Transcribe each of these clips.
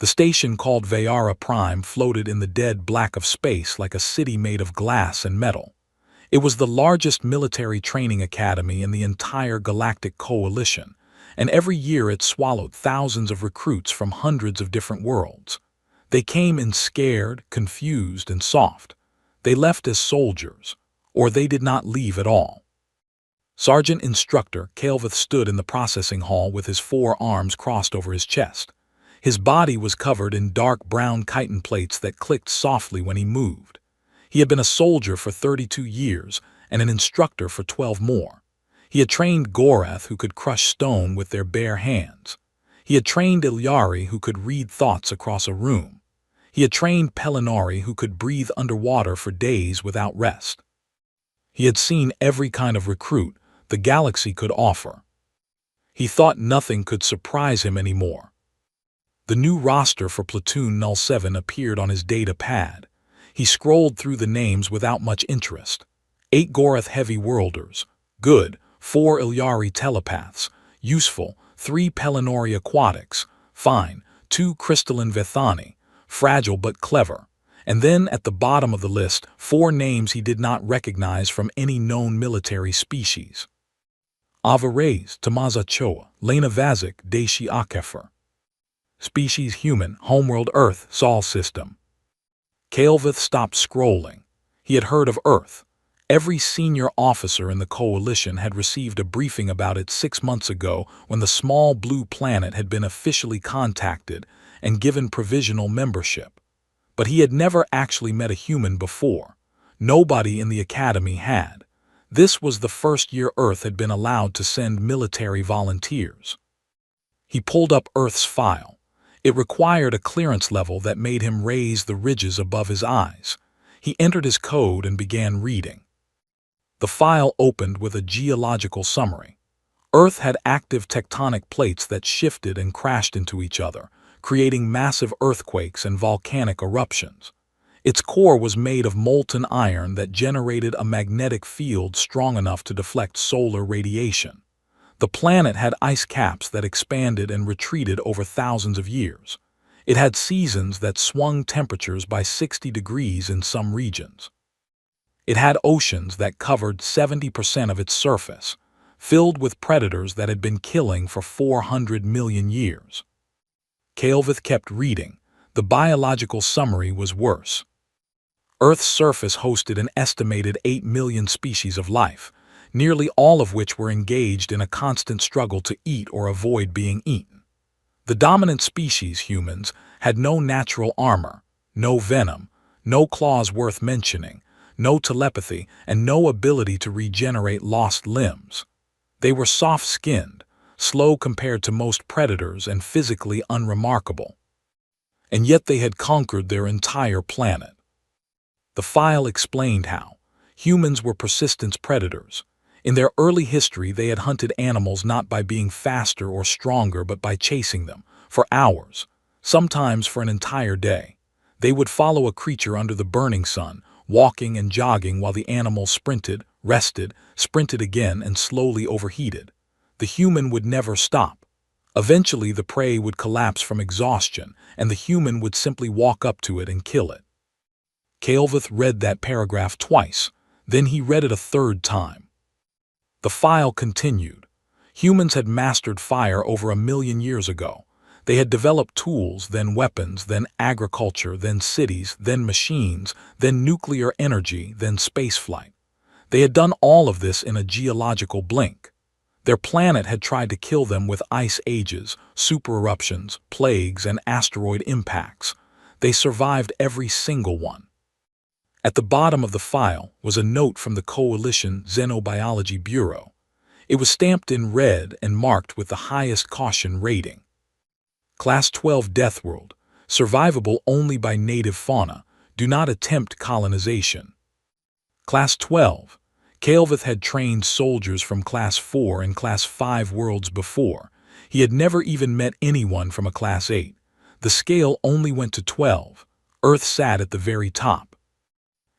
The station called Vayara Prime floated in the dead black of space like a city made of glass and metal. It was the largest military training academy in the entire Galactic Coalition, and every year it swallowed thousands of recruits from hundreds of different worlds. They came in scared, confused, and soft. They left as soldiers, or they did not leave at all. Sergeant Instructor Calvith stood in the processing hall with his 4 arms crossed over his chest. His body was covered in dark brown chitin plates that clicked softly when he moved. He had been a soldier for 32 years and an instructor for 12 more. He had trained Gorath, who could crush stone with their bare hands. He had trained Ilyari, who could read thoughts across a room. He had trained Pelinari, who could breathe underwater for days without rest. He had seen every kind of recruit the galaxy could offer. He thought nothing could surprise him anymore. The new roster for Platoon 07 appeared on his data pad. He scrolled through the names without much interest. 8 Gorath heavy worlders. Good. 4 Ilyari telepaths. Useful. 3 Pelinori aquatics. Fine. 2 crystalline Vethani. Fragile but clever. And then at the bottom of the list, 4 names he did not recognize from any known military species. Avares, Tamaza Choa, Lena Vazik, Daishi Akefer. Species human, homeworld Earth, Sol system. Calvith stopped scrolling. He had heard of Earth. Every senior officer in the Coalition had received a briefing about it 6 months ago when the small blue planet had been officially contacted and given provisional membership. But he had never actually met a human before. Nobody in the academy had. This was the first year Earth had been allowed to send military volunteers. He pulled up Earth's file. It required a clearance level that made him raise the ridges above his eyes. He entered his code and began reading. The file opened with a geological summary. Earth had active tectonic plates that shifted and crashed into each other, creating massive earthquakes and volcanic eruptions. Its core was made of molten iron that generated a magnetic field strong enough to deflect solar radiation. The planet had ice caps that expanded and retreated over thousands of years. It had seasons that swung temperatures by 60 degrees in some regions. It had oceans that covered 70% of its surface, filled with predators that had been killing for 400 million years. Calvith kept reading. The biological summary was worse. Earth's surface hosted an estimated 8 million species of life, nearly all of which were engaged in a constant struggle to eat or avoid being eaten. The dominant species, humans, had no natural armor, no venom, no claws worth mentioning, no telepathy, and no ability to regenerate lost limbs. They were soft-skinned, slow compared to most predators, and physically unremarkable. And yet they had conquered their entire planet. The file explained how humans were persistent predators. In their early history, they had hunted animals not by being faster or stronger, but by chasing them for hours, sometimes for an entire day. They would follow a creature under the burning sun, walking and jogging while the animal sprinted, rested, sprinted again, and slowly overheated. The human would never stop. Eventually, the prey would collapse from exhaustion, and the human would simply walk up to it and kill it. Calvith read that paragraph twice. Then he read it a third time. The file continued. Humans had mastered fire over 1 million years ago. They had developed tools, then weapons, then agriculture, then cities, then machines, then nuclear energy, then spaceflight. They had done all of this in a geological blink. Their planet had tried to kill them with ice ages, supereruptions, plagues, and asteroid impacts. They survived every single one. At the bottom of the file was a note from the Coalition Xenobiology Bureau. It was stamped in red and marked with the highest caution rating. Class 12 Deathworld, survivable only by native fauna. Do not attempt colonization. Class 12. Calvith had trained soldiers from Class 4 and Class 5 worlds before. He had never even met anyone from a Class 8. The scale only went to 12. Earth sat at the very top.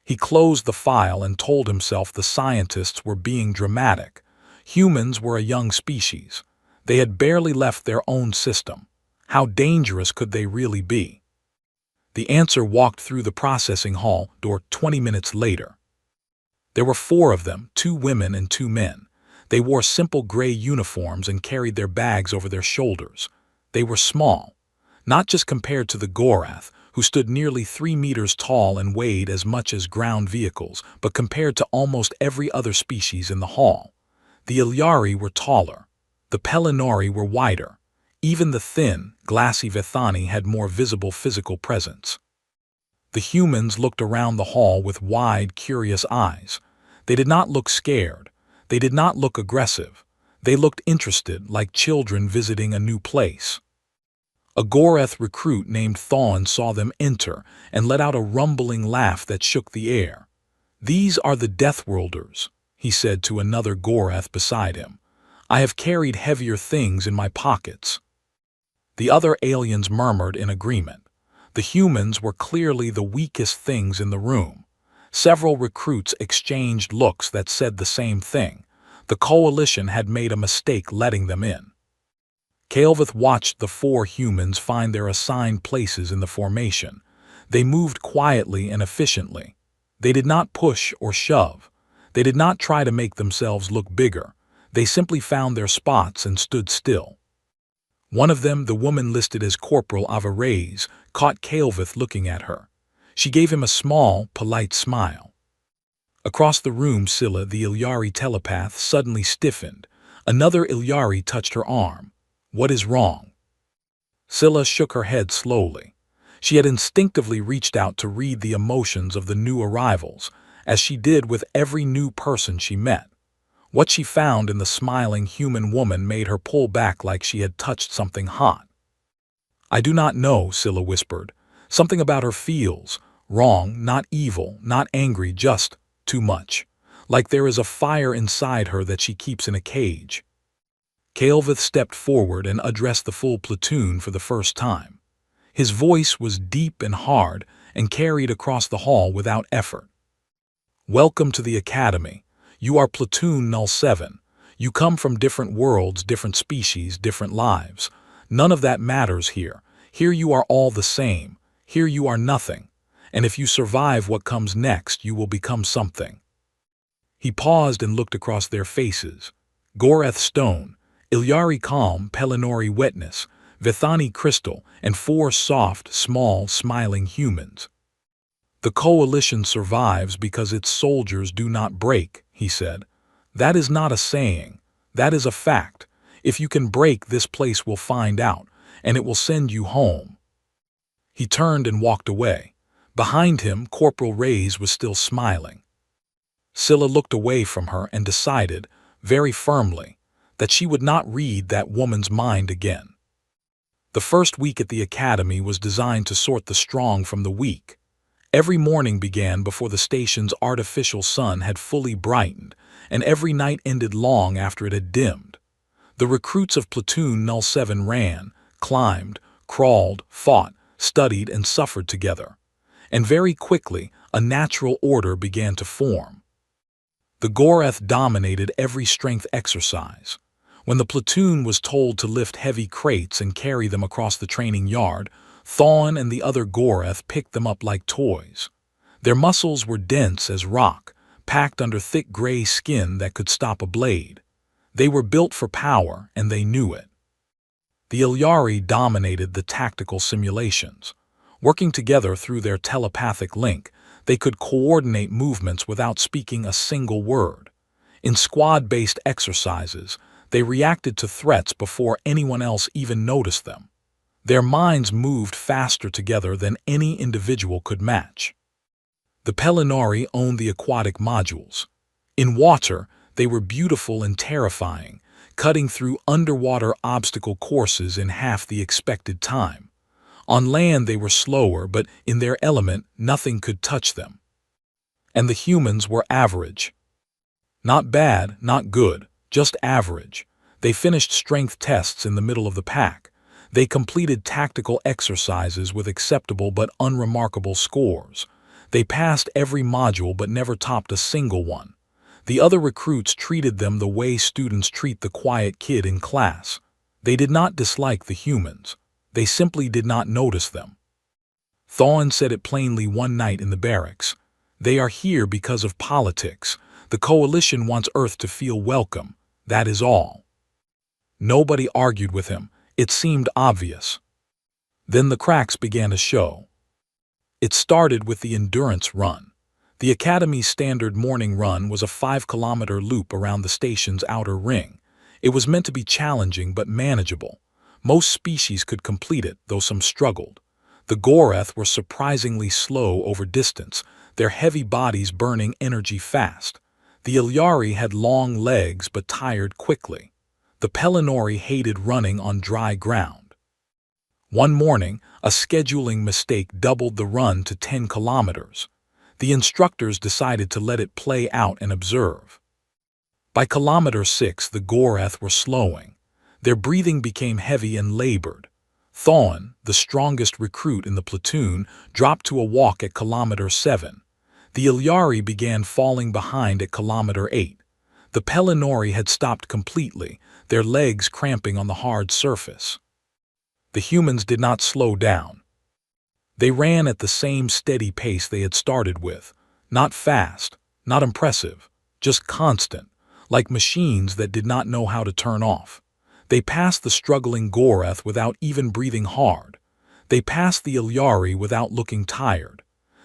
He closed the file and told himself the scientists were being dramatic. Humans were a young species. They had barely left their own system. How dangerous could they really be? The answer walked through the processing hall door 20 minutes later. There were 4 of them, 2 women and 2 men. They wore simple gray uniforms and carried their bags over their shoulders. They were small, not just compared to the Gorath, who stood nearly 3 meters tall and weighed as much as ground vehicles, but compared to almost every other species in the hall. The Ilyari were taller. The Pellinori were wider. Even the thin, glassy Vithani had more visible physical presence. The humans looked around the hall with wide, curious eyes. They did not look scared. They did not look aggressive. They looked interested, like children visiting a new place. A Gorath recruit named Thawne saw them enter and let out a rumbling laugh that shook the air. "These are the Deathworlders," he said to another Gorath beside him. "I have carried heavier things in my pockets." The other aliens murmured in agreement. The humans were clearly the weakest things in the room. Several recruits exchanged looks that said the same thing. The coalition had made a mistake letting them in. Kael'veth watched the 4 humans find their assigned places in the formation. They moved quietly and efficiently. They did not push or shove. They did not try to make themselves look bigger. They simply found their spots and stood still. One of them, the woman listed as Corporal Avarese, caught Kael'veth looking at her. She gave him a small, polite smile. Across the room, Scylla, the Ilyari telepath, suddenly stiffened. Another Ilyari touched her arm. "What is wrong?" Scylla shook her head slowly. She had instinctively reached out to read the emotions of the new arrivals, as she did with every new person she met. What she found in the smiling human woman made her pull back like she had touched something hot. "I do not know," Scylla whispered. "Something about her feels wrong, not evil, not angry, just too much. Like there is a fire inside her that she keeps in a cage." Kael'veth stepped forward and addressed the full platoon for the first time. His voice was deep and hard and carried across the hall without effort. "Welcome to the Academy. You are Platoon Null 7. You come from different worlds, different species, different lives. None of that matters here. Here you are all the same. Here you are nothing. And if you survive what comes next, you will become something." He paused and looked across their faces. Gorath stone, Ilyari calm, Pellinori wetness, Vithani crystal, and 4 soft, small, smiling humans. "The coalition survives because its soldiers do not break," he said. "That is not a saying. That is a fact. If you can break, this place will find out, and it will send you home." He turned and walked away. Behind him, Corporal Reyes was still smiling. Scylla looked away from her and decided, very firmly, that she would not read that woman's mind again. The first week at the Academy was designed to sort the strong from the weak. Every morning began before the station's artificial sun had fully brightened, and every night ended long after it had dimmed. The recruits of Platoon Null 7 ran, climbed, crawled, fought, studied, and suffered together. And very quickly, a natural order began to form. The Gorath dominated every strength exercise. When the platoon was told to lift heavy crates and carry them across the training yard, Thawne and the other Gorath picked them up like toys. Their muscles were dense as rock, packed under thick gray skin that could stop a blade. They were built for power, and they knew it. The Ilyari dominated the tactical simulations. Working together through their telepathic link, they could coordinate movements without speaking a single word. In squad-based exercises, they reacted to threats before anyone else even noticed them. Their minds moved faster together than any individual could match. The Pellinori owned the aquatic modules. In water, they were beautiful and terrifying, cutting through underwater obstacle courses in half the expected time. On land they were slower, but in their element nothing could touch them. And the humans were average. Not bad, not good, just average. They finished strength tests in the middle of the pack. They completed tactical exercises with acceptable but unremarkable scores. They passed every module but never topped a single one. The other recruits treated them the way students treat the quiet kid in class. They did not dislike the humans. They simply did not notice them. Thawne said it plainly one night in the barracks. They are here because of politics. The coalition wants Earth to feel welcome. That is all. Nobody argued with him. It seemed obvious. Then the cracks began to show. It started with the endurance run. The Academy's standard morning run was a 5-kilometer loop around the station's outer ring. It was meant to be challenging but manageable. Most species could complete it, though some struggled. The Goreth were surprisingly slow over distance, their heavy bodies burning energy fast. The Ilyari had long legs but tired quickly. The Pelennori hated running on dry ground. One morning, a scheduling mistake doubled the run to 10 kilometers. The instructors decided to let it play out and observe. By kilometer 6, the Goreth were slowing. Their breathing became heavy and labored. Thawne, the strongest recruit in the platoon, dropped to a walk at kilometer 7. The Ilyari began falling behind at kilometer 8. The Pelennori had stopped completely, their legs cramping on the hard surface. The humans did not slow down. They ran at the same steady pace they had started with. Not fast, not impressive, just constant, like machines that did not know how to turn off. They passed the struggling Goreth without even breathing hard. They passed the Ilyari without looking tired.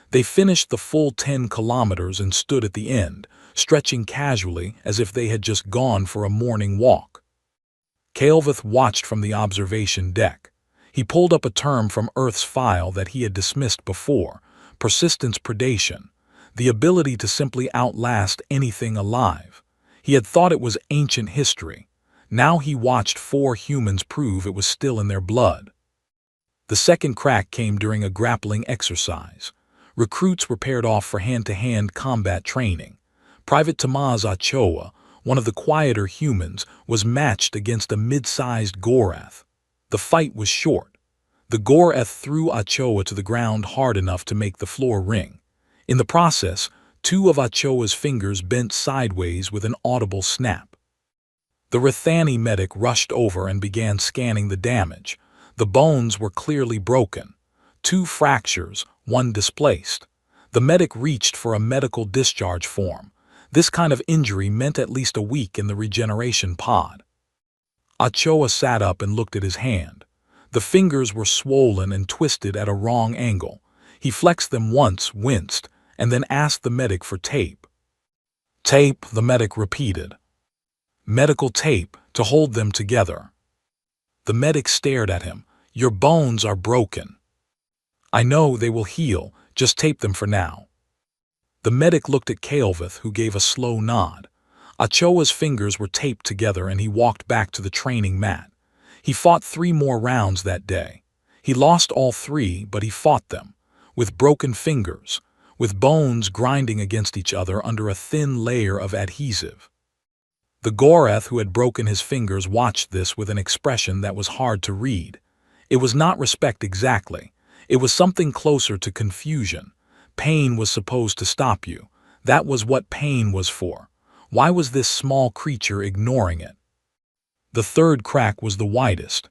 They finished the full 10 kilometers and stood at the end, stretching casually as if they had just gone for a morning walk. Kael'veth watched from the observation deck. He pulled up a term from Earth's file that he had dismissed before: persistence predation, the ability to simply outlast anything alive. He had thought it was ancient history. Now he watched 4 humans prove it was still in their blood. The second crack came during a grappling exercise. Recruits were paired off for hand-to-hand combat training. Private Tamaz Ochoa, one of the quieter humans, was matched against a mid-sized Goreth. The fight was short. The Goreth threw Ochoa to the ground hard enough to make the floor ring. In the process, 2 of Ochoa's fingers bent sideways with an audible snap. The Rithani medic rushed over and began scanning the damage. The bones were clearly broken. 2 fractures, 1 displaced. The medic reached for a medical discharge form. This kind of injury meant at least a week in the regeneration pod. Ochoa sat up and looked at his hand. The fingers were swollen and twisted at a wrong angle. He flexed them once, winced, and then asked the medic for tape. "Tape," the medic repeated. "Medical tape, to hold them together." The medic stared at him. "Your bones are broken." "I know, they will heal, just tape them for now." The medic looked at Kael'veth, who gave a slow nod. Ochoa's fingers were taped together and he walked back to the training mat. He fought 3 more rounds that day. He lost all 3, but he fought them. With broken fingers, with bones grinding against each other under a thin layer of adhesive. The Goreth who had broken his fingers watched this with an expression that was hard to read. It was not respect exactly. It was something closer to confusion. Pain was supposed to stop you. That was what pain was for. Why was this small creature ignoring it? The third crack was the widest.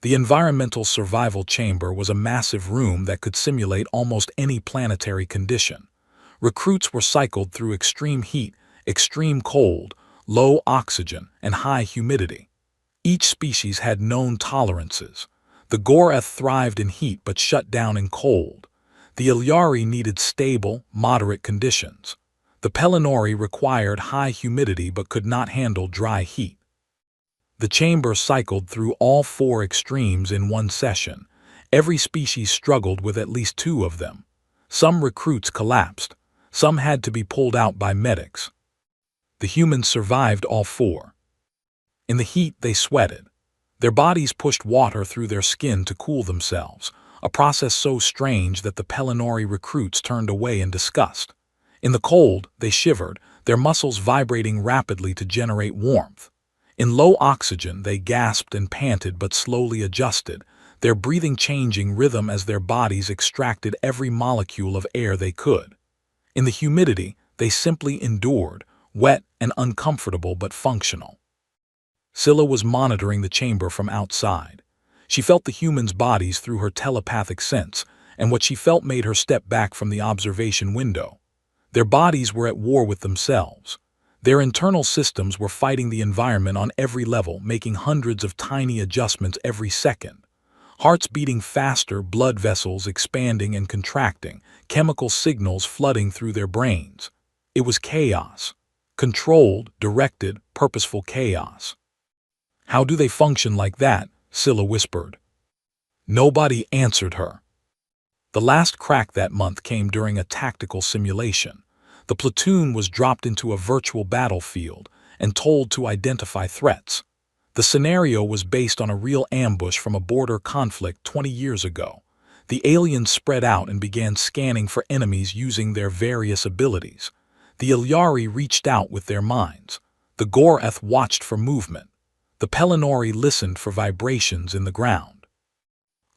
The environmental survival chamber was a massive room that could simulate almost any planetary condition. Recruits were cycled through extreme heat, extreme cold, low oxygen, and high humidity. Each species had known tolerances. The Goreth thrived in heat but shut down in cold. The Ilyari needed stable, moderate conditions. The Pelennori required high humidity but could not handle dry heat. The chamber cycled through all 4 extremes in one session. Every species struggled with at least 2 of them. Some recruits collapsed. Some had to be pulled out by medics. The humans survived all 4. In the heat, they sweated. Their bodies pushed water through their skin to cool themselves, a process so strange that the Pelennori recruits turned away in disgust. In the cold, they shivered, their muscles vibrating rapidly to generate warmth. In low oxygen, they gasped and panted but slowly adjusted, their breathing changing rhythm as their bodies extracted every molecule of air they could. In the humidity, they simply endured, wet and uncomfortable but functional. Scylla was monitoring the chamber from outside. She felt the humans' bodies through her telepathic sense, and what she felt made her step back from the observation window. Their bodies were at war with themselves. Their internal systems were fighting the environment on every level, making hundreds of tiny adjustments every second. Hearts beating faster, blood vessels expanding and contracting, chemical signals flooding through their brains. It was chaos. Controlled, directed, purposeful chaos. "How do they function like that?" Scylla whispered. Nobody answered her. The last crack that month came during a tactical simulation. The platoon was dropped into a virtual battlefield and told to identify threats. The scenario was based on a real ambush from a border conflict 20 years ago. The aliens spread out and began scanning for enemies using their various abilities. The Ilyari reached out with their minds. The Gorath watched for movement. The Pelennori listened for vibrations in the ground.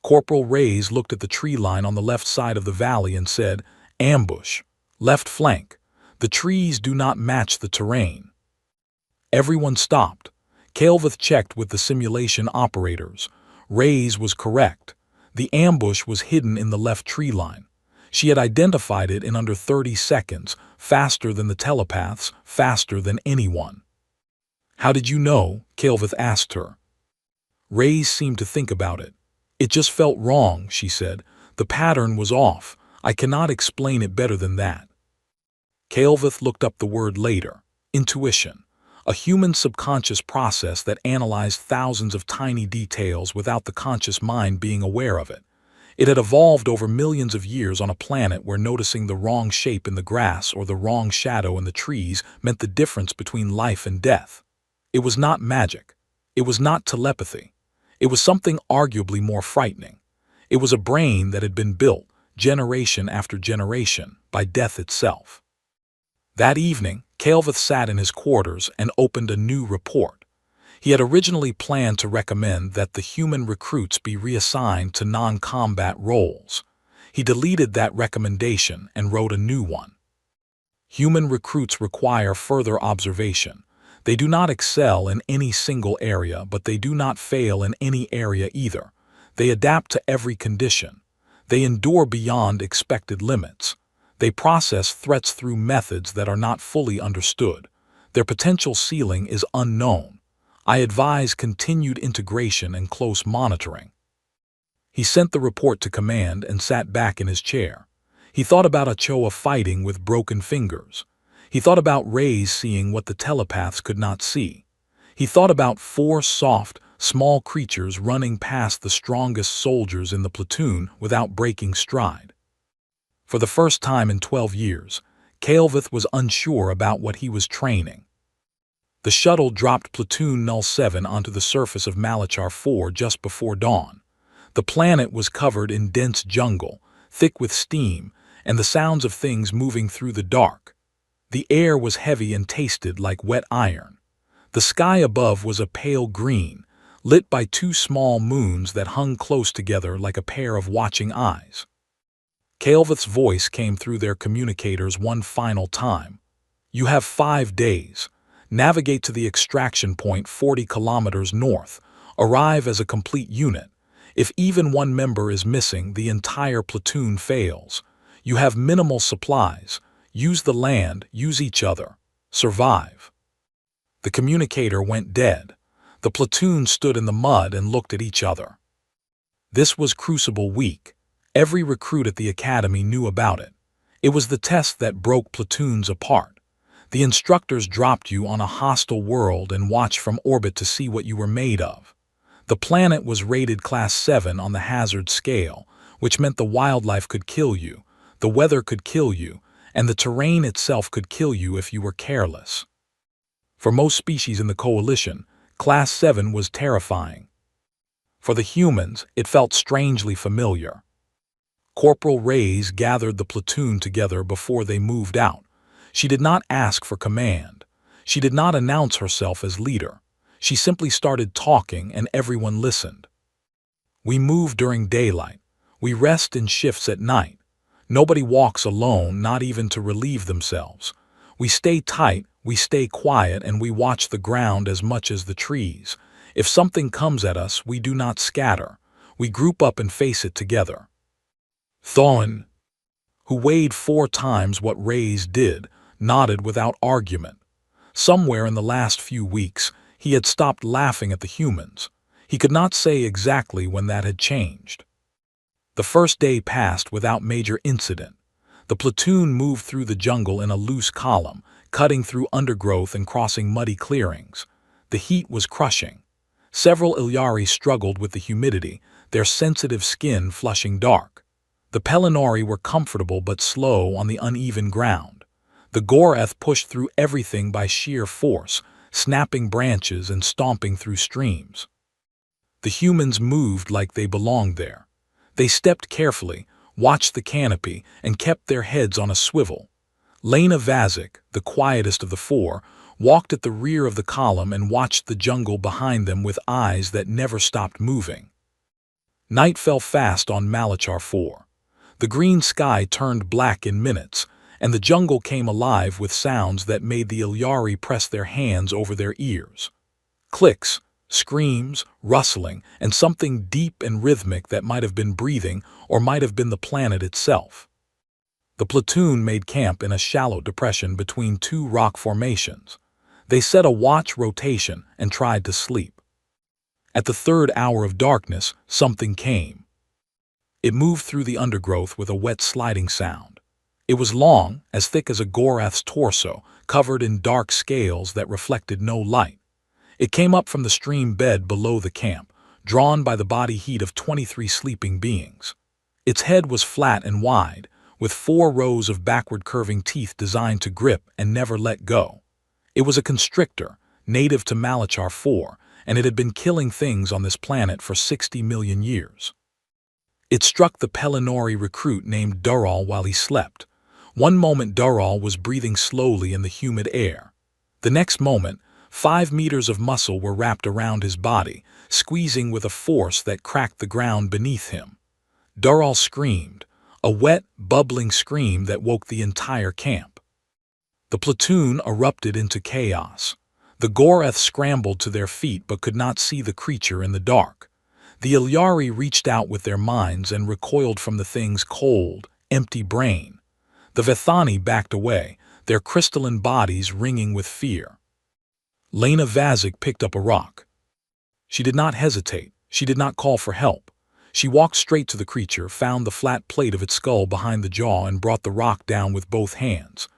Corporal Reyes looked at the tree line on the left side of the valley and said, "Ambush. Left flank. The trees do not match the terrain." Everyone stopped. Calveth checked with the simulation operators. Reyes was correct. The ambush was hidden in the left tree line. She had identified it in under 30 seconds, faster than the telepaths, faster than anyone. "How did you know?" Calveth asked her. Reyes seemed to think about it. "It just felt wrong," she said. "The pattern was off. I cannot explain it better than that." Calveth looked up the word later. Intuition. A human subconscious process that analyzed thousands of tiny details without the conscious mind being aware of it. It had evolved over millions of years on a planet where noticing the wrong shape in the grass or the wrong shadow in the trees meant the difference between life and death. It was not magic. It was not telepathy. It was something arguably more frightening. It was a brain that had been built, generation after generation, by death itself. That evening, Calveth sat in his quarters and opened a new report. He had originally planned to recommend that the human recruits be reassigned to non-combat roles. He deleted that recommendation and wrote a new one. Human recruits require further observation. They do not excel in any single area, but they do not fail in any area either. They adapt to every condition. They endure beyond expected limits. They process threats through methods that are not fully understood. Their potential ceiling is unknown. I advise continued integration and close monitoring. He sent the report to command and sat back in his chair. He thought about Ochoa fighting with broken fingers. He thought about Reyes seeing what the telepaths could not see. He thought about 4 soft, small creatures running past the strongest soldiers in the platoon without breaking stride. For the first time in 12 years, Calveth was unsure about what he was training. The shuttle dropped Platoon Null 7 onto the surface of Malachar 4 just before dawn. The planet was covered in dense jungle, thick with steam, and the sounds of things moving through the dark. The air was heavy and tasted like wet iron. The sky above was a pale green, lit by 2 small moons that hung close together like a pair of watching eyes. Calveth's voice came through their communicators one final time. "You have 5 days. Navigate to the extraction point 40 kilometers north. Arrive as a complete unit. If even one member is missing, the entire platoon fails. You have minimal supplies. Use the land, use each other. Survive." The communicator went dead. The platoon stood in the mud and looked at each other. This was Crucible Week. Every recruit at the academy knew about it. It was the test that broke platoons apart. The instructors dropped you on a hostile world and watched from orbit to see what you were made of. The planet was rated Class 7 on the hazard scale, which meant the wildlife could kill you, the weather could kill you, and the terrain itself could kill you if you were careless. For most species in the Coalition, Class 7 was terrifying. For the humans, it felt strangely familiar. Corporal Reyes gathered the platoon together before they moved out. She did not ask for command. She did not announce herself as leader. She simply started talking and everyone listened. "We move during daylight. We rest in shifts at night. Nobody walks alone, not even to relieve themselves. We stay tight, we stay quiet, and we watch the ground as much as the trees. If something comes at us, we do not scatter. We group up and face it together. Thoin, who weighed 4 times what Ray's did, nodded without argument. Somewhere in the last few weeks, he had stopped laughing at the humans. He could not say exactly when that had changed. The first day passed without major incident. The platoon moved through the jungle in a loose column, cutting through undergrowth and crossing muddy clearings. The heat was crushing. Several Ilyari struggled with the humidity, their sensitive skin flushing dark. The Pelennori were comfortable but slow on the uneven ground. The Goreth pushed through everything by sheer force, snapping branches and stomping through streams. The humans moved like they belonged there. They stepped carefully, watched the canopy, and kept their heads on a swivel. Lena Vazik, the quietest of the four, walked at the rear of the column and watched the jungle behind them with eyes that never stopped moving. Night fell fast on Malachar 4. The green sky turned black in minutes, and the jungle came alive with sounds that made the Ilyari press their hands over their ears. Clicks, screams, rustling, and something deep and rhythmic that might have been breathing or might have been the planet itself. The platoon made camp in a shallow depression between 2 rock formations. They set a watch rotation and tried to sleep. At the 3rd hour of darkness, something came. It moved through the undergrowth with a wet sliding sound. It was long, as thick as a Gorath's torso, covered in dark scales that reflected no light. It came up from the stream bed below the camp, drawn by the body heat of 23 sleeping beings. Its head was flat and wide, with 4 rows of backward curving teeth designed to grip and never let go. It was a constrictor, native to Malachar 4, and it had been killing things on this planet for 60 million years. It struck the Pelennori recruit named Dural while he slept. One moment Dural was breathing slowly in the humid air. The next moment, 5 meters of muscle were wrapped around his body, squeezing with a force that cracked the ground beneath him. Dural screamed, a wet, bubbling scream that woke the entire camp. The platoon erupted into chaos. The Goreth scrambled to their feet but could not see the creature in the dark. The Ilyari reached out with their minds and recoiled from the thing's cold, empty brain. The Vethani backed away, their crystalline bodies ringing with fear. Lena Vazik picked up a rock. She did not hesitate. She did not call for help. She walked straight to the creature, found the flat plate of its skull behind the jaw, and brought the rock down with both hands.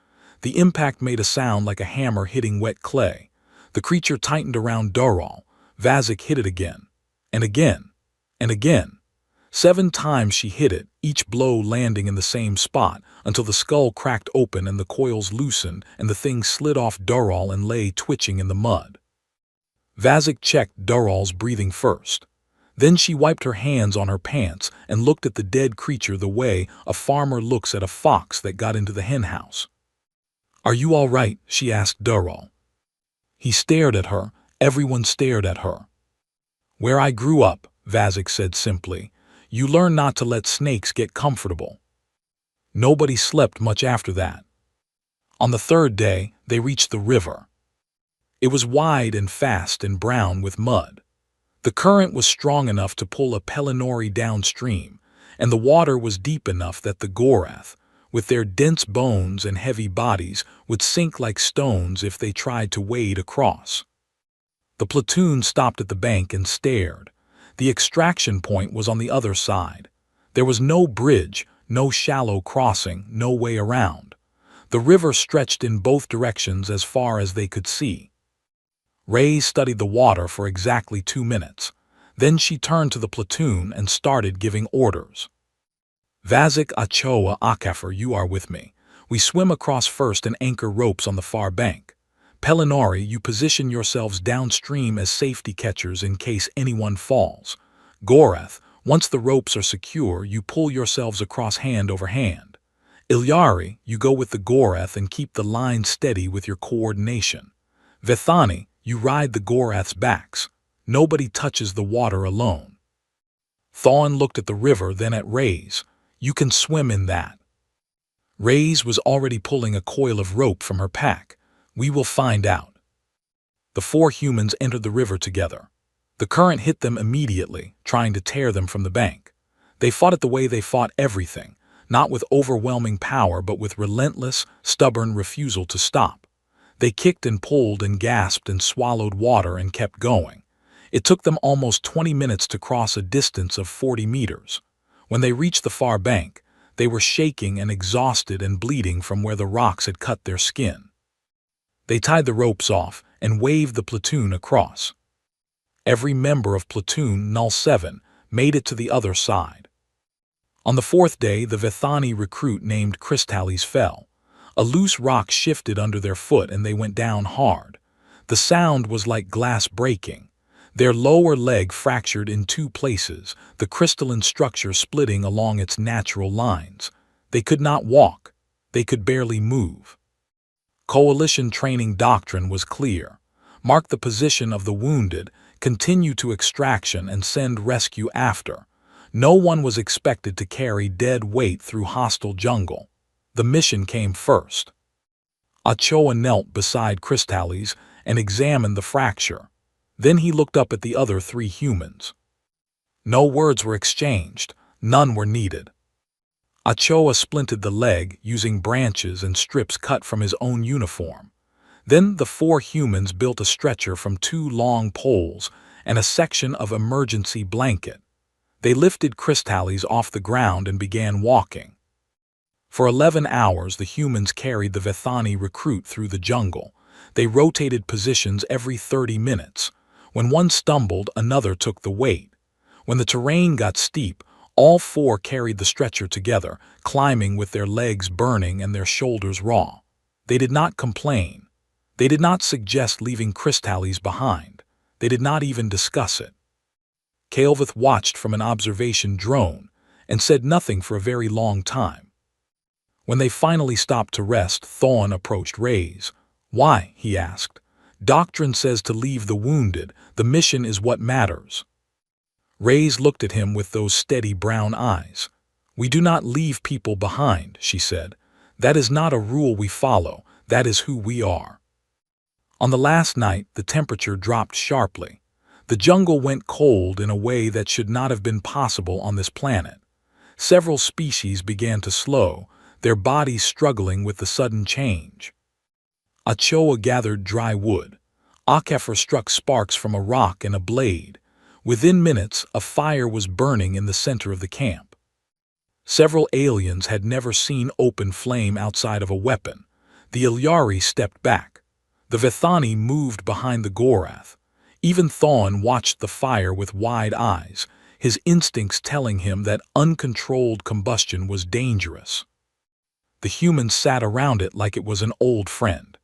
The impact made a sound like a hammer hitting wet clay. The creature tightened around Dural. Vazik hit it again, and again, and again. 7 times she hit it, each blow landing in the same spot, until the skull cracked open and the coils loosened and the thing slid off Dural and lay twitching in the mud. Vazik checked Dural's breathing first. Then she wiped her hands on her pants and looked at the dead creature the way a farmer looks at a fox that got into the henhouse. "Are you all right?" she asked Dural. He stared at her. Everyone stared at her. "Where I grew up," Vazik said simply, "you learn not to let snakes get comfortable." Nobody slept much after that. On the 3rd day, they reached the river. It was wide and fast and brown with mud. The current was strong enough to pull a Pelennori downstream, and the water was deep enough that the Goreth, with their dense bones and heavy bodies, would sink like stones if they tried to wade across. The platoon stopped at the bank and stared. The extraction point was on the other side. There was no bridge, no shallow crossing, no way around. The river stretched in both directions as far as they could see. Ray studied the water for exactly 2 minutes. Then she turned to the platoon and started giving orders. "Vazik, Achoa, Akafer, you are with me. We swim across first and anchor ropes on the far bank. Pelennori, you position yourselves downstream as safety catchers in case anyone falls. Goreth, once the ropes are secure, you pull yourselves across hand over hand. Ilyari, you go with the Goreth and keep the line steady with your coordination. Vethani, you ride the Goreth's backs. Nobody touches the water alone." Thawne looked at the river, then at Ray's. "You can swim in that." Ray's was already pulling a coil of rope from her pack. "We will find out." The 4 humans entered the river together. The current hit them immediately, trying to tear them from the bank. They fought it the way they fought everything, not with overwhelming power but with relentless, stubborn refusal to stop. They kicked and pulled and gasped and swallowed water and kept going. It took them almost 20 minutes to cross a distance of 40 meters. When they reached the far bank, they were shaking and exhausted and bleeding from where the rocks had cut their skin. They tied the ropes off and waved the platoon across. Every member of Platoon 07 made it to the other side. On the fourth day, the Vethani recruit named Crystales fell. A loose rock shifted under their foot and they went down hard. The sound was like glass breaking. Their lower leg fractured in two places, the crystalline structure splitting along its natural lines. They could not walk. They could barely move. Coalition training doctrine was clear. Mark the position of the wounded, continue to extraction and send rescue after. No one was expected to carry dead weight through hostile jungle. The mission came first. Ochoa knelt beside Crystales and examined the fracture. Then he looked up at the other three humans. No words were exchanged. None were needed. Ochoa splinted the leg using branches and strips cut from his own uniform. Then the four humans built a stretcher from two long poles and a section of emergency blanket. They lifted Crystales off the ground and began walking. For 11 hours, the humans carried the Vethani recruit through the jungle. They rotated positions every 30 minutes. When one stumbled, another took the weight. When the terrain got steep, all four carried the stretcher together, climbing with their legs burning and their shoulders raw. They did not complain. They did not suggest leaving Crystales behind. They did not even discuss it. Calvith watched from an observation drone and said nothing for a very long time. When they finally stopped to rest, Thawne approached Reyes. "Why?" he asked. "Doctrine says to leave the wounded. The mission is what matters." Reyes looked at him with those steady brown eyes. "We do not leave people behind," she said. "That is not a rule we follow. That is who we are." On the last night, the temperature dropped sharply. The jungle went cold in a way that should not have been possible on this planet. Several species began to slow, their bodies struggling with the sudden change. Ochoa gathered dry wood. Akefer struck sparks from a rock and a blade. Within minutes, a fire was burning in the center of the camp. Several aliens had never seen open flame outside of a weapon. The Ilyari stepped back. The Vethani moved behind the Gorath. Even Thawne watched the fire with wide eyes, his instincts telling him that uncontrolled combustion was dangerous. The humans sat around it like it was an old friend.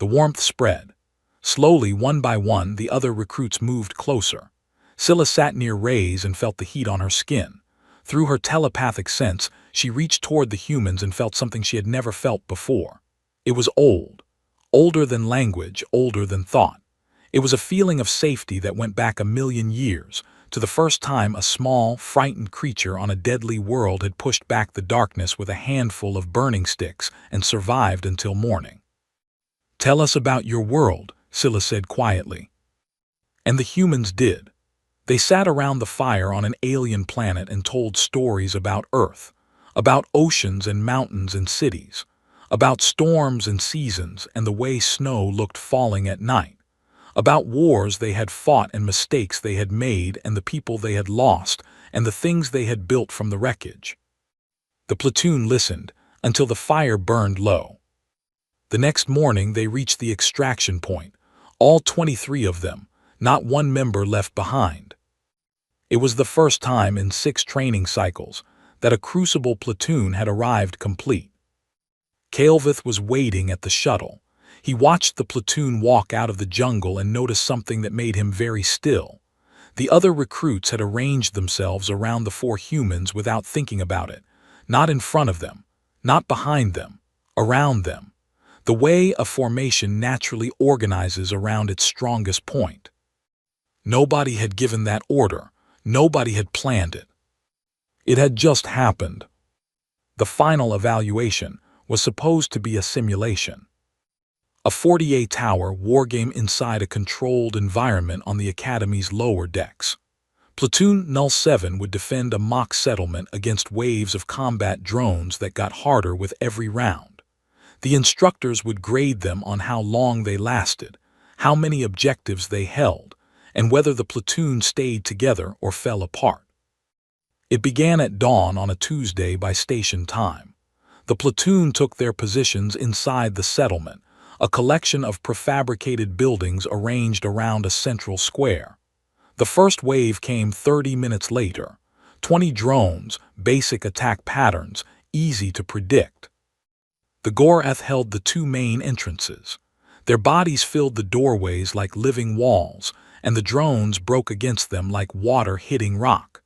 The warmth spread. Slowly, one by one, the other recruits moved closer. Scylla sat near Reyes and felt the heat on her skin. Through her telepathic sense, she reached toward the humans and felt something she had never felt before. It was old. Older than language, older than thought. It was a feeling of safety that went back 1,000,000 years, to the first time a small, frightened creature on a deadly world had pushed back the darkness with a handful of burning sticks and survived until morning. "Tell us about your world," Scylla said quietly. And the humans did. They sat around the fire on an alien planet and told stories about Earth, about oceans and mountains and cities, about storms and seasons and the way snow looked falling at night, about wars they had fought and mistakes they had made and the people they had lost and the things they had built from the wreckage. The platoon listened until the fire burned low. The next morning they reached the extraction point, all 23 of them, not one member left behind. It was the first time in 6 training cycles that a Crucible platoon had arrived complete. Calvith was waiting at the shuttle. He watched the platoon walk out of the jungle and noticed something that made him very still. The other recruits had arranged themselves around the 4 humans without thinking about it, not in front of them, not behind them, around them, the way a formation naturally organizes around its strongest point. Nobody had given that order. Nobody had planned it. It had just happened. The final evaluation was supposed to be a simulation. a 48-hour wargame inside a controlled environment on the Academy's lower decks. Platoon 07 would defend a mock settlement against waves of combat drones that got harder with every round. The instructors would grade them on how long they lasted, how many objectives they held, and whether the platoon stayed together or fell apart. It began at dawn on a Tuesday by station time. The platoon took their positions inside the settlement, a collection of prefabricated buildings arranged around a central square. The first wave came 30 minutes later. 20 drones, basic attack patterns, easy to predict. The Gorath held the two main entrances. Their bodies filled the doorways like living walls, and the drones broke against them like water hitting rock.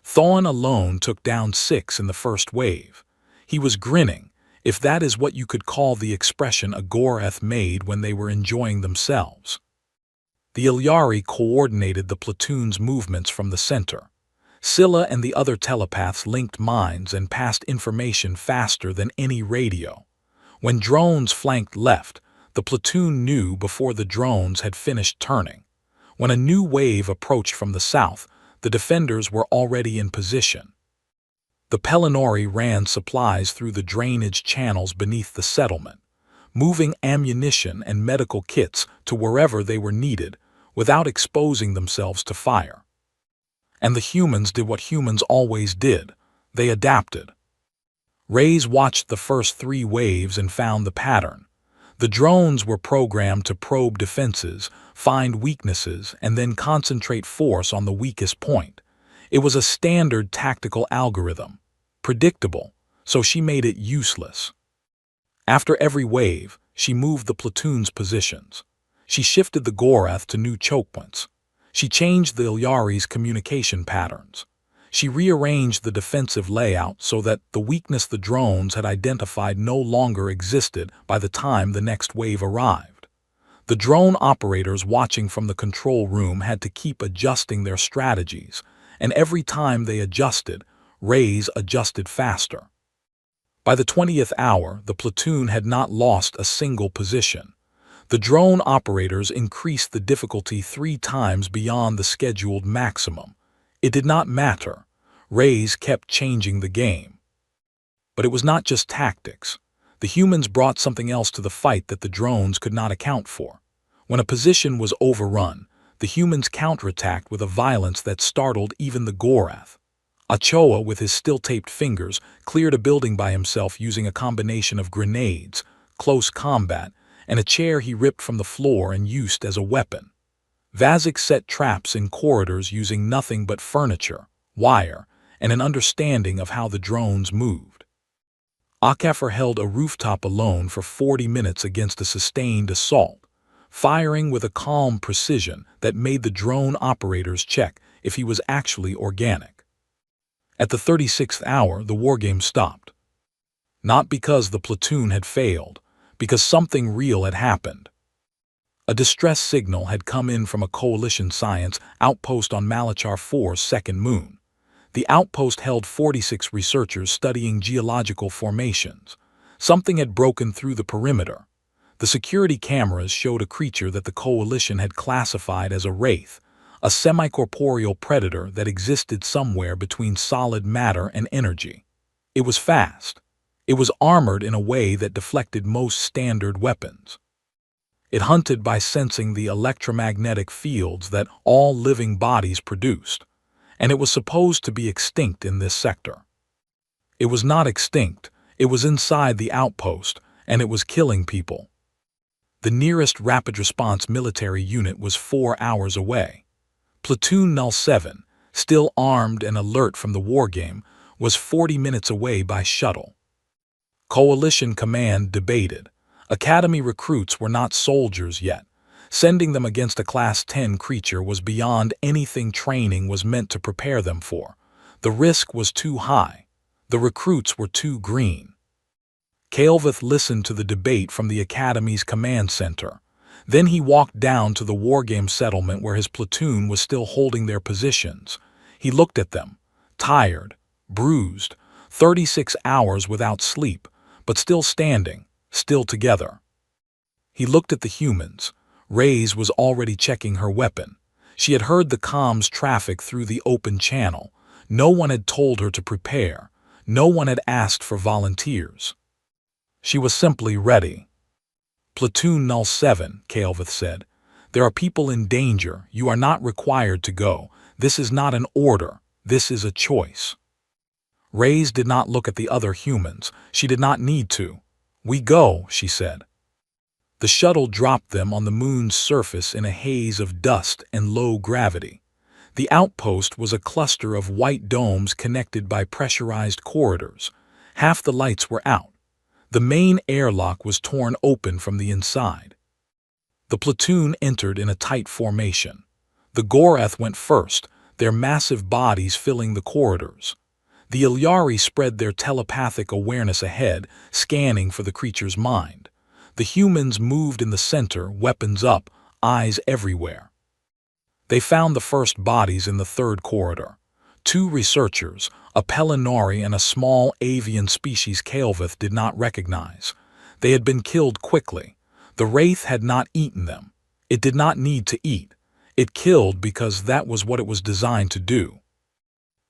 Thawne alone took down 6 in the first wave. He was grinning, if that is what you could call the expression a Gorath made when they were enjoying themselves. The Ilyari coordinated the platoon's movements from the center. Scylla and the other telepaths linked minds and passed information faster than any radio. When drones flanked left, the platoon knew before the drones had finished turning. When a new wave approached from the south, the defenders were already in position. The Pellinori ran supplies through the drainage channels beneath the settlement, moving ammunition and medical kits to wherever they were needed without exposing themselves to fire. And the humans did what humans always did. They adapted. Rays watched the first 3 waves and found the pattern. The drones were programmed to probe defenses, find weaknesses, and then concentrate force on the weakest point. It was a standard tactical algorithm, predictable, so she made it useless. After every wave, she moved the platoon's positions. She shifted the Gorath to new choke points. She changed the Ilyari's communication patterns. She rearranged the defensive layout so that the weakness the drones had identified no longer existed by the time the next wave arrived. The drone operators watching from the control room had to keep adjusting their strategies, and every time they adjusted, Rays adjusted faster. By the 20th hour, the platoon had not lost a single position. The drone operators increased the difficulty 3 times beyond the scheduled maximum. It did not matter. Rays kept changing the game. But it was not just tactics. The humans brought something else to the fight that the drones could not account for. When a position was overrun, the humans counterattacked with a violence that startled even the Gorath. Ochoa, with his still-taped fingers, cleared a building by himself using a combination of grenades, close combat, and a chair he ripped from the floor and used as a weapon. Vazik set traps in corridors using nothing but furniture, wire, and an understanding of how the drones moved. Akafer held a rooftop alone for 40 minutes against a sustained assault, firing with a calm precision that made the drone operators check if he was actually organic. At the 36th hour, the wargame stopped. Not because the platoon had failed, because something real had happened. A distress signal had come in from a coalition science outpost on Malachar 4's second moon. The outpost held 46 researchers studying geological formations. Something had broken through the perimeter. The security cameras showed a creature that the coalition had classified as a wraith, a semi-corporeal predator that existed somewhere between solid matter and energy. It was fast. It was armored in a way that deflected most standard weapons. It hunted by sensing the electromagnetic fields that all living bodies produced, and it was supposed to be extinct in this sector. It was not extinct, it was inside the outpost, and it was killing people. The nearest rapid response military unit was 4 hours away. Platoon 07, still armed and alert from the wargame, was 40 minutes away by shuttle. Coalition Command debated. Academy recruits were not soldiers yet. Sending them against a Class 10 creature was beyond anything training was meant to prepare them for. The risk was too high. The recruits were too green. Kael'veth listened to the debate from the Academy's command center. Then he walked down to the wargame settlement where his platoon was still holding their positions. He looked at them, tired, bruised, 36 hours without sleep, but still standing, still together. He looked at the humans. Reyes was already checking her weapon. She had heard the comms traffic through the open channel. No one had told her to prepare. No one had asked for volunteers. She was simply ready. "Platoon Null 7, Calveth said. "There are people in danger. You are not required to go. This is not an order. This is a choice." Reyes did not look at the other humans. She did not need to. "We go," she said. The shuttle dropped them on the moon's surface in a haze of dust and low gravity. The outpost was a cluster of white domes connected by pressurized corridors. Half the lights were out. The main airlock was torn open from the inside. The platoon entered in a tight formation. The Gorath went first, their massive bodies filling the corridors. The Ilyari spread their telepathic awareness ahead, scanning for the creature's mind. The humans moved in the center, weapons up, eyes everywhere. They found the first bodies in the third corridor. 2 researchers, a Pellinari and a small avian species Calveth did not recognize. They had been killed quickly. The Wraith had not eaten them. It did not need to eat. It killed because that was what it was designed to do.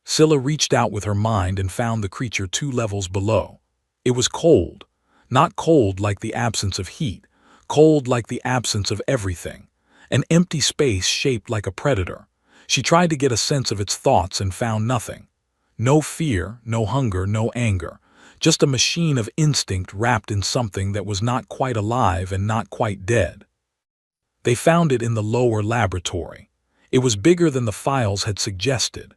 Scylla reached out with her mind and found the creature 2 levels below. It was cold. Not cold like the absence of heat, cold like the absence of everything. An empty space shaped like a predator. She tried to get a sense of its thoughts and found nothing. No fear, no hunger, no anger. Just a machine of instinct wrapped in something that was not quite alive and not quite dead. They found it in the lower laboratory. It was bigger than the files had suggested.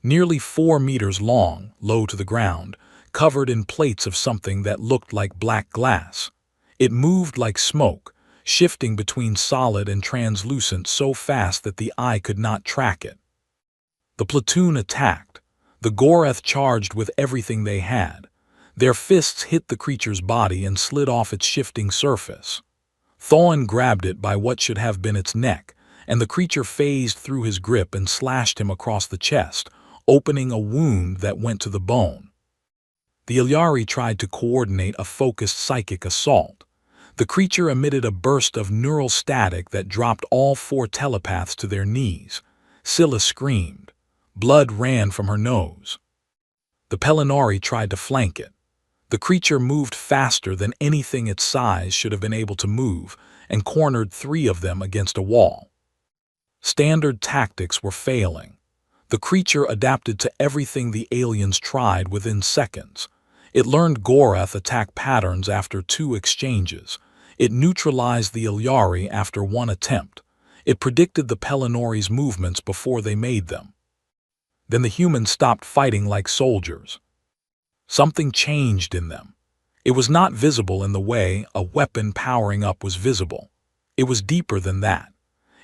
Nearly 4 meters long, low to the ground, covered in plates of something that looked like black glass. It moved like smoke, shifting between solid and translucent so fast that the eye could not track it. The platoon attacked. The Gorath charged with everything they had. Their fists hit the creature's body and slid off its shifting surface. Thoin grabbed it by what should have been its neck, and the creature phased through his grip and slashed him across the chest, opening a wound that went to the bone. The Ilyari tried to coordinate a focused psychic assault. The creature emitted a burst of neural static that dropped all 4 telepaths to their knees. Scylla screamed. Blood ran from her nose. The Pellinari tried to flank it. The creature moved faster than anything its size should have been able to move and cornered 3 of them against a wall. Standard tactics were failing. The creature adapted to everything the aliens tried within seconds. It learned Gorath attack patterns after 2 exchanges. It neutralized the Ilyari after 1 attempt. It predicted the Pellinori's movements before they made them. Then the humans stopped fighting like soldiers. Something changed in them. It was not visible in the way a weapon powering up was visible. It was deeper than that.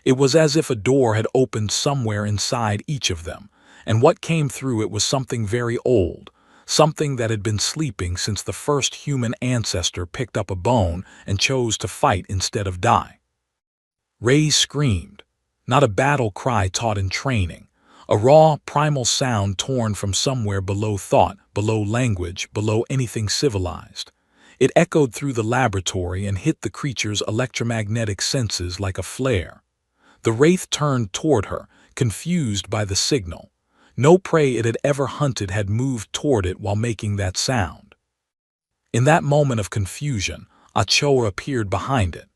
It was as if a door had opened somewhere inside each of them, and what came through it was something very old, something that had been sleeping since the first human ancestor picked up a bone and chose to fight instead of die. Reyes screamed, not a battle cry taught in training, a raw, primal sound torn from somewhere below thought, below language, below anything civilized. It echoed through the laboratory and hit the creature's electromagnetic senses like a flare. The Wraith turned toward her, confused by the signal. No prey it had ever hunted had moved toward it while making that sound. In that moment of confusion, Ochoa appeared behind it.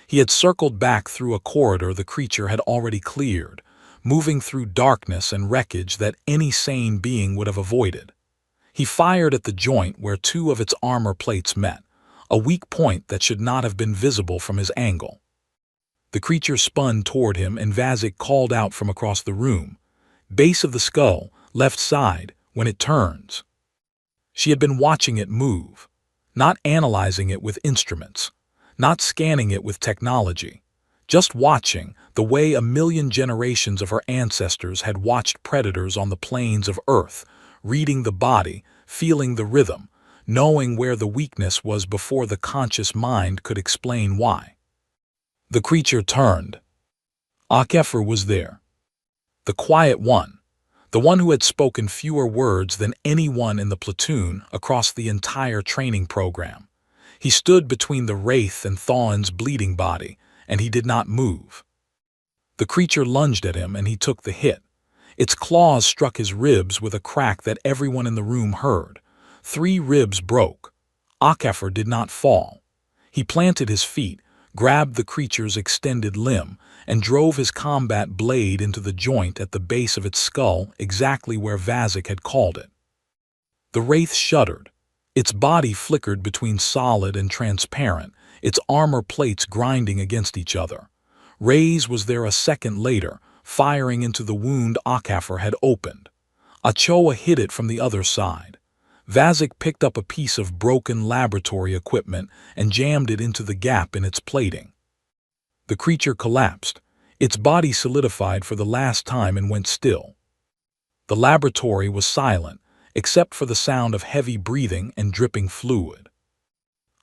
He had circled back through a corridor the creature had already cleared, moving through darkness and wreckage that any sane being would have avoided. He fired at the joint where 2 of its armor plates met, a weak point that should not have been visible from his angle. The creature spun toward him and Vazik called out from across the room, "Base of the skull, left side, when it turns." She had been watching it move, not analyzing it with instruments, not scanning it with technology, just watching the way 1,000,000 generations of her ancestors had watched predators on the plains of Earth, reading the body, feeling the rhythm, knowing where the weakness was before the conscious mind could explain why. The creature turned. Akefer was there. The quiet one, the one who had spoken fewer words than anyone in the platoon across the entire training program. He stood between the wraith and Thawne's bleeding body, and he did not move. The creature lunged at him, and he took the hit. Its claws struck his ribs with a crack that everyone in the room heard. 3 ribs broke. Akafor did not fall. He planted his feet, grabbed the creature's extended limb, and drove his combat blade into the joint at the base of its skull, exactly where Vazik had called it. The wraith shuddered. Its body flickered between solid and transparent, its armor plates grinding against each other. Ray's was there a second later, firing into the wound Akafor had opened. Ochoa hit it from the other side. Vazik picked up a piece of broken laboratory equipment and jammed it into the gap in its plating. The creature collapsed. Its body solidified for the last time and went still. The laboratory was silent, except for the sound of heavy breathing and dripping fluid.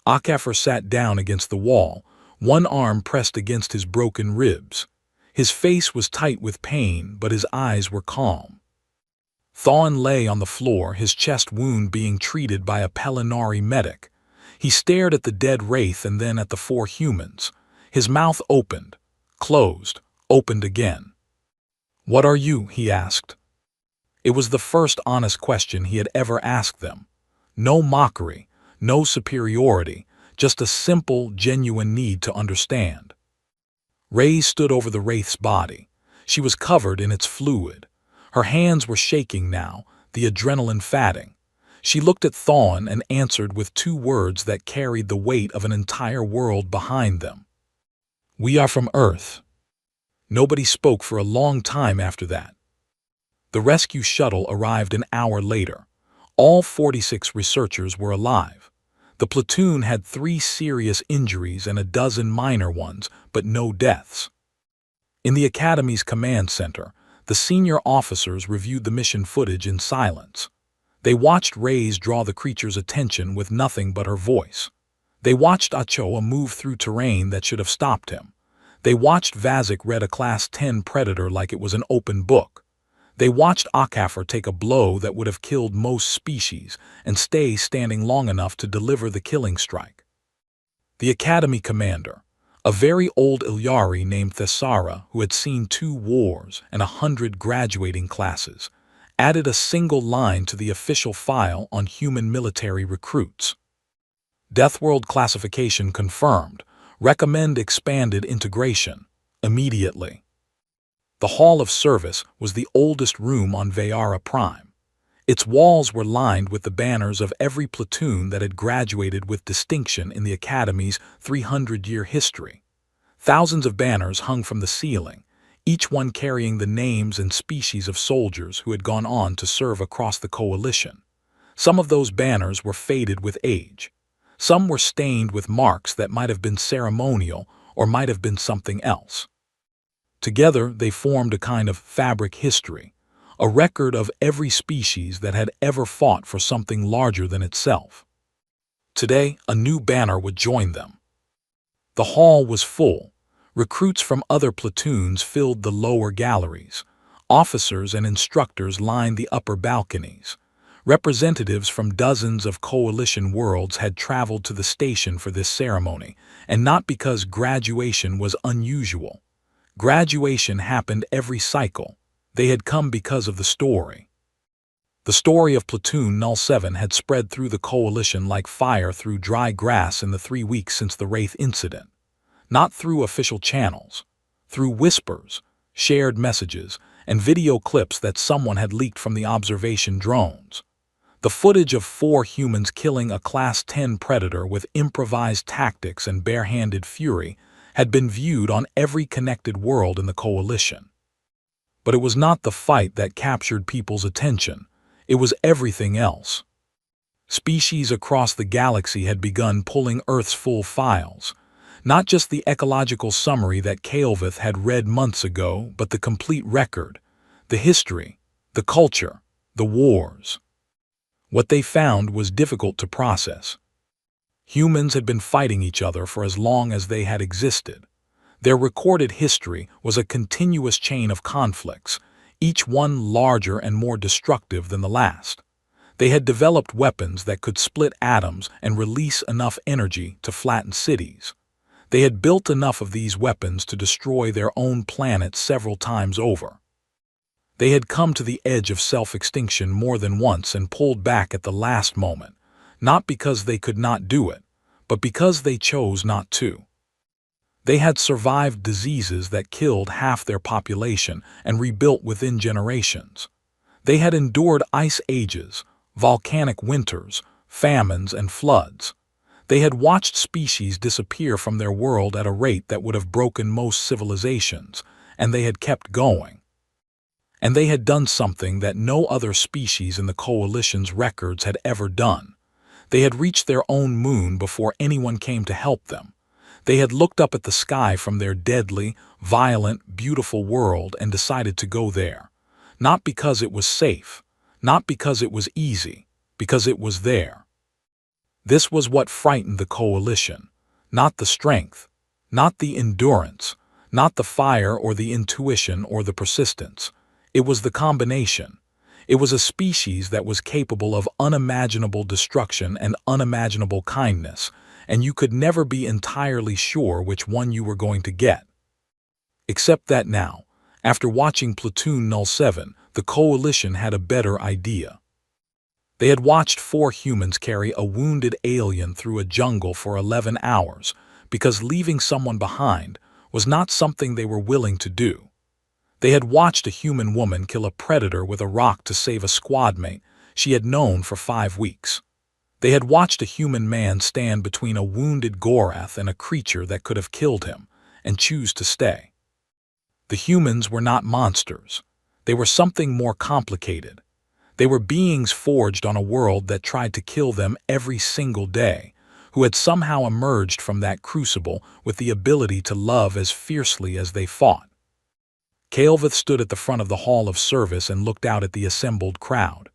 Akafor sat down against the wall, one arm pressed against his broken ribs. His face was tight with pain, but his eyes were calm. Thawne lay on the floor, his chest wound being treated by a Pelinari medic. He stared at the dead wraith and then at the 4 humans. His mouth opened, closed, opened again. "What are you?" he asked. It was the first honest question he had ever asked them. No mockery, no superiority, just a simple, genuine need to understand. Ray stood over the wraith's body. She was covered in its fluid. Her hands were shaking now, the adrenaline fatting. She looked at Thawne and answered with 2 words that carried the weight of an entire world behind them. "We are from Earth." Nobody spoke for a long time after that. The rescue shuttle arrived an hour later. All 46 researchers were alive. The platoon had 3 serious injuries and a dozen minor ones, but no deaths. In the Academy's command center, the senior officers reviewed the mission footage in silence. They watched Ray's draw the creature's attention with nothing but her voice. They watched Ochoa move through terrain that should have stopped him. They watched Vazik read a Class 10 predator like it was an open book. They watched Akafor take a blow that would have killed most species and stay standing long enough to deliver the killing strike. The Academy commander, a very old Ilyari named Thessara who had seen 2 wars and 100 graduating classes, added a single line to the official file on human military recruits. Deathworld classification confirmed. Recommend expanded integration. Immediately. The Hall of Service was the oldest room on Vayara Prime. Its walls were lined with the banners of every platoon that had graduated with distinction in the Academy's 300-year history. Thousands of banners hung from the ceiling, each one carrying the names and species of soldiers who had gone on to serve across the coalition. Some of those banners were faded with age. Some were stained with marks that might have been ceremonial or might have been something else. Together, they formed a kind of fabric history, a record of every species that had ever fought for something larger than itself. Today, a new banner would join them. The hall was full. Recruits from other platoons filled the lower galleries. Officers and instructors lined the upper balconies. Representatives from dozens of coalition worlds had traveled to the station for this ceremony, and not because graduation was unusual. Graduation happened every cycle. They had come because of the story. The story of Platoon 07 had spread through the coalition like fire through dry grass in the 3 weeks since the Wraith incident. Not through official channels, through whispers, shared messages, and video clips that someone had leaked from the observation drones. The footage of 4 humans killing a Class 10 predator with improvised tactics and bare-handed fury had been viewed on every connected world in the coalition. But it was not the fight that captured people's attention. It was everything else. Species across the galaxy had begun pulling Earth's full files, not just the ecological summary that Kael'vith had read months ago, but the complete record, the history, the culture, the wars. What they found was difficult to process. Humans had been fighting each other for as long as they had existed. Their recorded history was a continuous chain of conflicts, each one larger and more destructive than the last. They had developed weapons that could split atoms and release enough energy to flatten cities. They had built enough of these weapons to destroy their own planet several times over. They had come to the edge of self-extinction more than once and pulled back at the last moment, not because they could not do it, but because they chose not to. They had survived diseases that killed half their population and rebuilt within generations. They had endured ice ages, volcanic winters, famines, and floods. They had watched species disappear from their world at a rate that would have broken most civilizations, and they had kept going. And they had done something that no other species in the Coalition's records had ever done. They had reached their own moon before anyone came to help them. They had looked up at the sky from their deadly, violent, beautiful world and decided to go there. Not because it was safe, not because it was easy, because it was there. This was what frightened the Coalition, not the strength, not the endurance, not the fire or the intuition or the persistence. It was the combination. It was a species that was capable of unimaginable destruction and unimaginable kindness, and you could never be entirely sure which one you were going to get. Except that now, after watching Platoon 07, the Coalition had a better idea. They had watched 4 humans carry a wounded alien through a jungle for 11 hours because leaving someone behind was not something they were willing to do. They had watched a human woman kill a predator with a rock to save a squadmate she had known for 5 weeks. They had watched a human man stand between a wounded Gorath and a creature that could have killed him and choose to stay. The humans were not monsters. They were something more complicated. They were beings forged on a world that tried to kill them every single day, who had somehow emerged from that crucible with the ability to love as fiercely as they fought. Kael'veth stood at the front of the hall of service and looked out at the assembled crowd.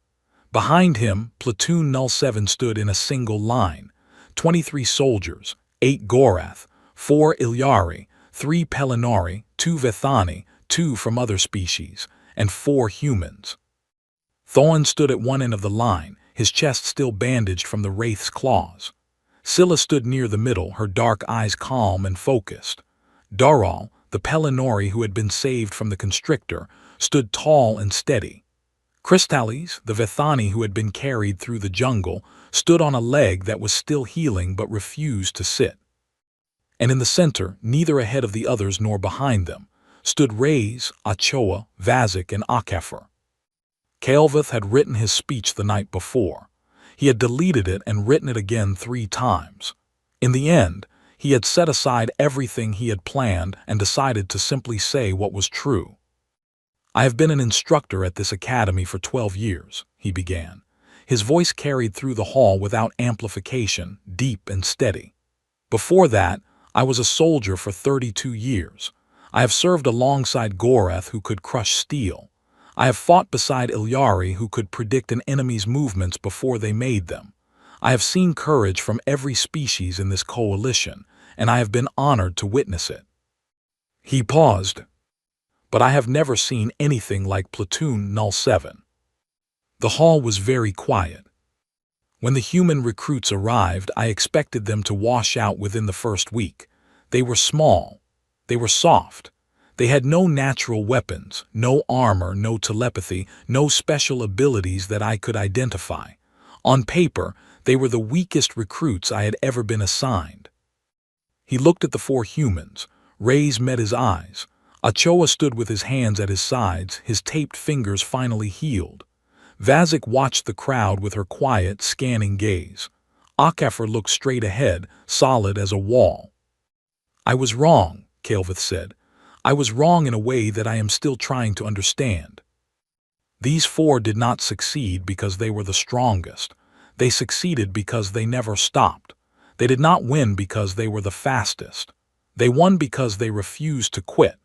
Behind him, Platoon 07 stood in a single line, 23 soldiers, 8 Gorath, 4 Ilyari, 3 Pelennari, 2 Vethani, 2 from other species, and 4 humans. Thoin stood at one end of the line, his chest still bandaged from the Wraith's claws. Scylla stood near the middle, her dark eyes calm and focused. Daral, the Pelennari who had been saved from the constrictor, stood tall and steady. Crystales, the Vethani who had been carried through the jungle, stood on a leg that was still healing but refused to sit. And in the center, neither ahead of the others nor behind them, stood Reyes, Ochoa, Vazik, and Akefer. Kael'veth had written his speech the night before. He had deleted it and written it again 3 times. In the end, he had set aside everything he had planned and decided to simply say what was true. "I have been an instructor at this academy for 12 years, he began. His voice carried through the hall without amplification, deep and steady. Before that, I was a soldier for 32 years. I have served alongside Gorath who could crush steel. I have fought beside Ilyari who could predict an enemy's movements before they made them. I have seen courage from every species in this coalition, and I have been honored to witness it." He paused. "But I have never seen anything like Platoon 07. The hall was very quiet. When the human recruits arrived, I expected them to wash out within the first week. They were small. They were soft. They had no natural weapons, no armor, no telepathy, no special abilities that I could identify. On paper, they were the weakest recruits I had ever been assigned." He looked at the 4 humans. Reyes met his eyes. Ochoa stood with his hands at his sides, his taped fingers finally healed. Vazik watched the crowd with her quiet, scanning gaze. Akefer looked straight ahead, solid as a wall. "I was wrong," Kael'veth said. "I was wrong in a way that I am still trying to understand." These 4 did not succeed because they were the strongest. They succeeded because they never stopped. They did not win because they were the fastest. They won because they refused to quit.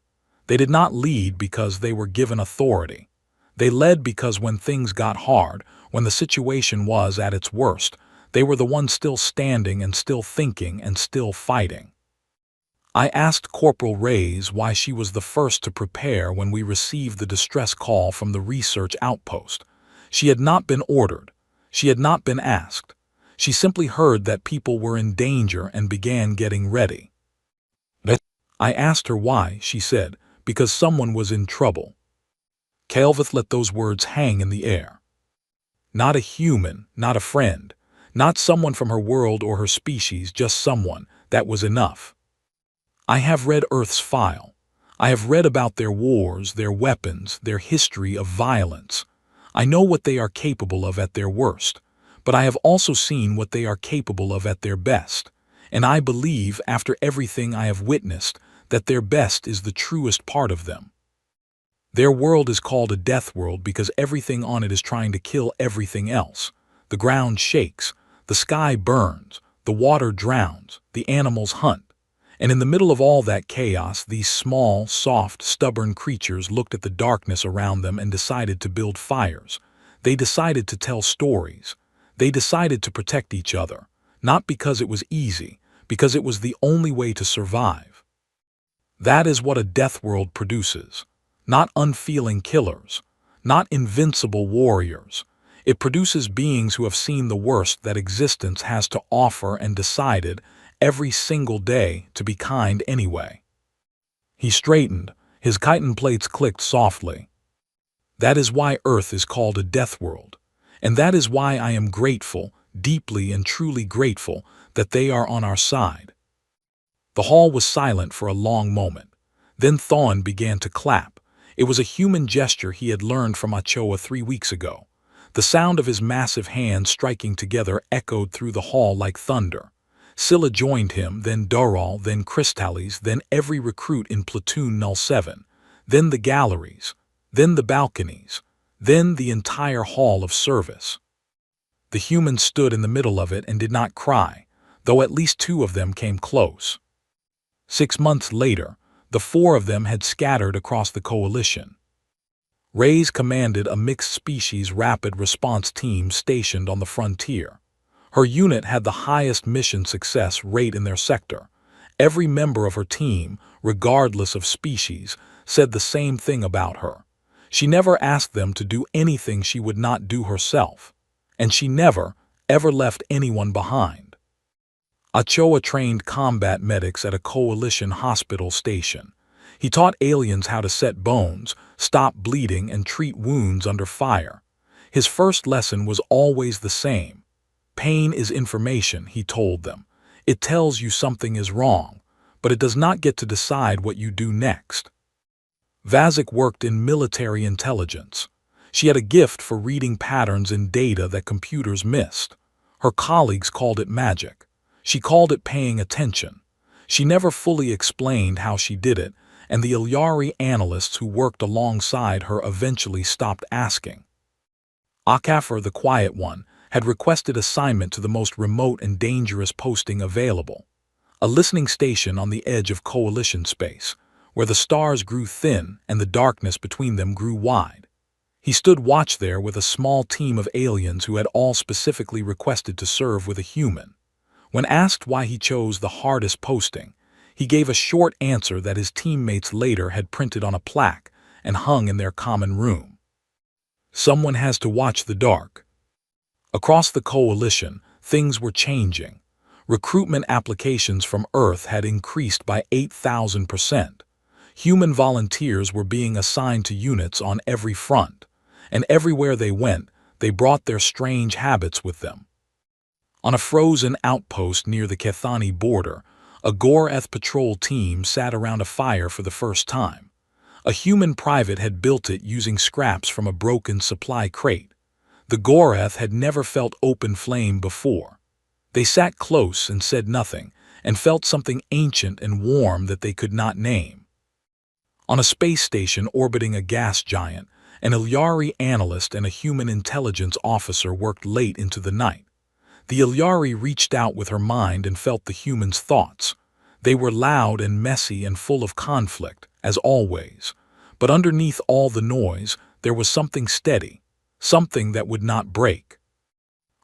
They did not lead because they were given authority. They led because when things got hard, when the situation was at its worst, they were the ones still standing and still thinking and still fighting. I asked Corporal Reyes why she was the first to prepare when we received the distress call from the research outpost. She had not been ordered. She had not been asked. She simply heard that people were in danger and began getting ready. I asked her why, she said, because someone was in trouble. Kelvith let those words hang in the air. Not a human, not a friend, not someone from her world or her species, just someone. That was enough. I have read Earth's file. I have read about their wars, their weapons, their history of violence. I know what they are capable of at their worst, but I have also seen what they are capable of at their best, and I believe, after everything I have witnessed, that their best is the truest part of them. Their world is called a death world because everything on it is trying to kill everything else. The ground shakes, the sky burns, the water drowns, the animals hunt. And in the middle of all that chaos, these small, soft, stubborn creatures looked at the darkness around them and decided to build fires. They decided to tell stories. They decided to protect each other, not because it was easy, because it was the only way to survive. That is what a death world produces. Not unfeeling killers, not invincible warriors. It produces beings who have seen the worst that existence has to offer and decided, every single day, to be kind anyway. He straightened, his chitin plates clicked softly. That is why Earth is called a death world, and that is why I am grateful, deeply and truly grateful, that they are on our side. The hall was silent for a long moment. Then Thawne began to clap. It was a human gesture he had learned from Ochoa 3 weeks ago. The sound of his massive hands striking together echoed through the hall like thunder. Scylla joined him, then Doral, then Crystales, then every recruit in Platoon 07, then the galleries, then the balconies, then the entire hall of service. The humans stood in the middle of it and did not cry, though at least 2 of them came close. 6 months later, the 4 of them had scattered across the coalition. Reyes commanded a mixed-species rapid response team stationed on the frontier. Her unit had the highest mission success rate in their sector. Every member of her team, regardless of species, said the same thing about her. She never asked them to do anything she would not do herself, and she never, ever left anyone behind. Ochoa trained combat medics at a coalition hospital station. He taught aliens how to set bones, stop bleeding, and treat wounds under fire. His first lesson was always the same. Pain is information, he told them. It tells you something is wrong, but it does not get to decide what you do next. Vazik worked in military intelligence. She had a gift for reading patterns in data that computers missed. Her colleagues called it magic. She called it paying attention. She never fully explained how she did it, and the Ilyari analysts who worked alongside her eventually stopped asking. Akafar, the quiet one, had requested assignment to the most remote and dangerous posting available, a listening station on the edge of coalition space, where the stars grew thin and the darkness between them grew wide. He stood watch there with a small team of aliens who had all specifically requested to serve with a human. When asked why he chose the hardest posting, he gave a short answer that his teammates later had printed on a plaque and hung in their common room. Someone has to watch the dark. Across the coalition, things were changing. Recruitment applications from Earth had increased by 8,000%. Human volunteers were being assigned to units on every front, and everywhere they went, they brought their strange habits with them. On a frozen outpost near the Kethani border, a Goreth patrol team sat around a fire for the first time. A human private had built it using scraps from a broken supply crate. The Goreth had never felt open flame before. They sat close and said nothing, and felt something ancient and warm that they could not name. On a space station orbiting a gas giant, an Ilyari analyst and a human intelligence officer worked late into the night. The Ilyari reached out with her mind and felt the humans' thoughts. They were loud and messy and full of conflict, as always. But underneath all the noise, there was something steady, something that would not break.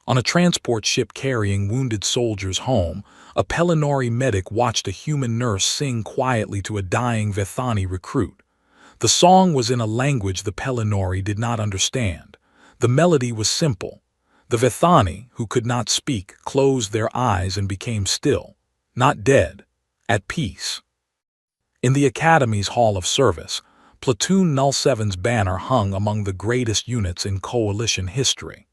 On a transport ship carrying wounded soldiers home, a Pellinori medic watched a human nurse sing quietly to a dying Vethani recruit. The song was in a language the Pellinori did not understand. The melody was simple. The Vithani, who could not speak, closed their eyes and became still, not dead, at peace. In the Academy's Hall of Service, Platoon Null 7's banner hung among the greatest units in Coalition history.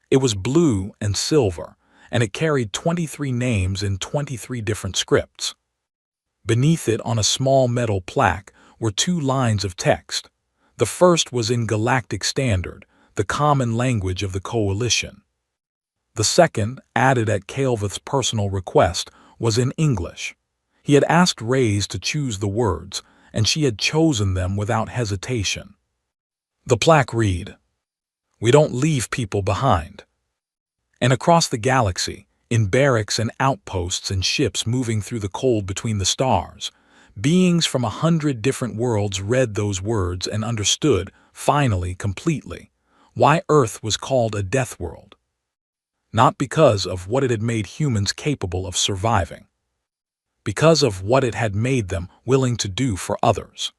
It was blue and silver, and it carried 23 names in 23 different scripts. Beneath it, on a small metal plaque, were 2 lines of text. The first was in Galactic Standard, the common language of the Coalition. The second, added at Calvith's personal request, was in English. He had asked Reyes to choose the words, and she had chosen them without hesitation. The plaque read, "We don't leave people behind." And across the galaxy, in barracks and outposts and ships moving through the cold between the stars, beings from 100 different worlds read those words and understood, finally, completely, why Earth was called a death world. Not because of what it had made humans capable of surviving, because of what it had made them willing to do for others.